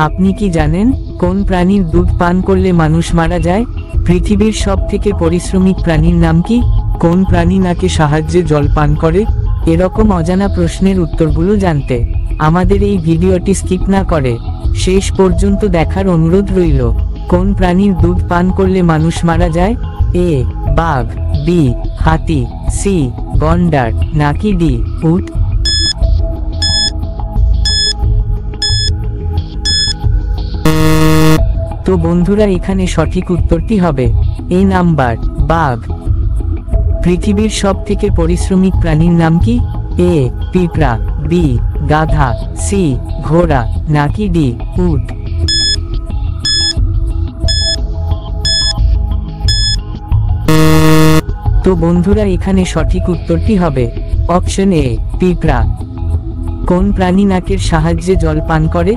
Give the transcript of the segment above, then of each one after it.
আপনি কি জানেন কোন প্রাণীর দুধ পান করলে মানুষ মারা যায়? পৃথিবীর সবথেকে পরিশ্রমী প্রাণীর নাম কি? কোন প্রাণী নাকে সাহায্যে জল পান করে? এরকম অজানা প্রশ্নের উত্তরগুলো জানতে আমাদের এই ভিডিওটি স্কিপ না করে শেষ পর্যন্ত দেখার অনুরোধ রইল। কোন প্রাণীর দুধ পান করলে মানুষ মারা যায়? এ বাঘ, বি হাতি, সি গন্ডার, নাকি ডি উট? তো বন্ধুরা, এখানে সঠিক উত্তরটি হবে এ নাম্বার, বাঘ। পৃথিবীর সবথেকে পরিশ্রমী প্রাণীর নাম কি? এ পিঁপড়া, বি গাধা, সি ঘোড়া, নাকি ডি উট? তো বন্ধুরা, এখানে সঠিক উত্তরটি হবে অপশন এ পিঁপড়া। কোন প্রাণী নাকের সাহায্যে জল পান করে?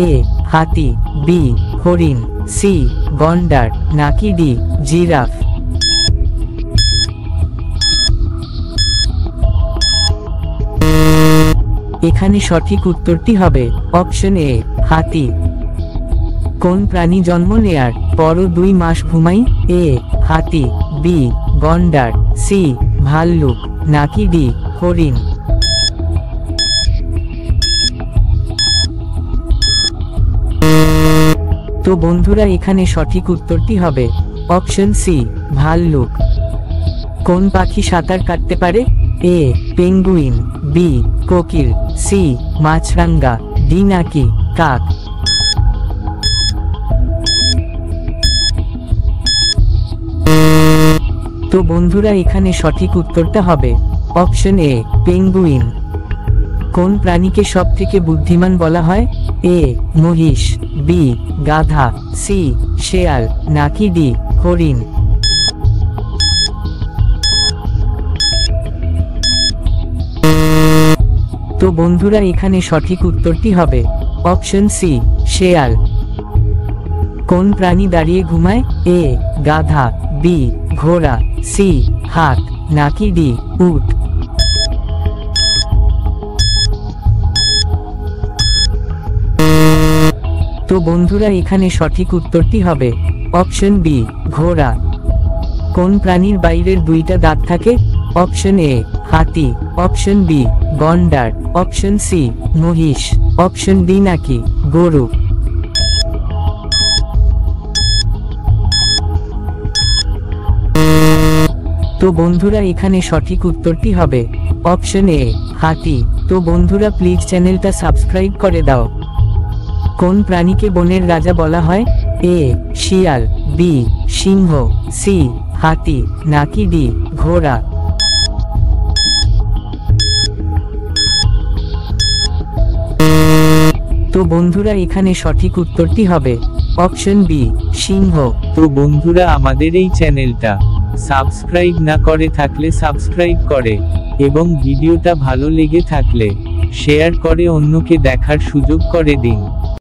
এ হাতি, বি হরিণ, সি গন্ডার, নাকি ডি জিরাফ? এখানে সঠিক উত্তরটি হবে অপশন এ হাতি। কোন প্রাণী জন্ম নেয়ার পরও 2 মাস ঘুমায়? এ হাতি, বি গন্ডার, সি ভাল্লুক, নাকি ডি হরিণ? তো বন্ধুরা, এখানে সঠিক উত্তরটি হবে অপশন সি ভাল্লুক। কোন পাখি সাঁতার কাটতে পারে? এ পেঙ্গুইন, বি কোকিল, সি মাছরাঙা, ডি নাকি কাক? তো বন্ধুরা, এখানে সঠিক উত্তরটা হবে অপশন এ পেঙ্গুইন। কোন প্রাণীকে সবথেকে বুদ্ধিমান বলা হয়? এ মহিষ, বি গাধা, সি শেয়াল, নাকি ডি হরিণ? তো বন্ধুরা, এখানে সঠিক উত্তরটি হবে অপশন সি শেয়াল। কোন প্রাণী দাঁড়িয়ে ঘুমায়? এ গাধা, বি ঘোড়া, সি হাত, নাকি ডি উট? তো বন্ধুরা, এখানে সঠিক উত্তরটি হবে অপশন বি ঘোড়া। কোন প্রাণীর বাইরের 2টা দাঁত থাকে? অপশন এ হাতি, অপশন বি গন্ডার, অপশন সি মহিষ, অপশন ডি নাকি গরু? তো বন্ধুরা, এখানে সঠিক উত্তরটি হবে অপশন এ হাতি। তো বন্ধুরা, প্লিজ চ্যানেলটা সাবস্ক্রাইব করে দাও। কোন প্রাণীকে বনের রাজা বলা হয়? এ শিয়াল, বি সিংহ, সি হাতি, নাকি ডি ঘোড়া? তো বন্ধুরা, এখানে সঠিক উত্তরটি হবে অপশন বি সিংহ। তো বন্ধুরা, আমাদের এই চ্যানেলটা সাবস্ক্রাইব না করে থাকলে সাবস্ক্রাইব করে এবং ভিডিওটা ভালো লেগে থাকলে শেয়ার করে অন্যকে দেখার সুযোগ করে দিন।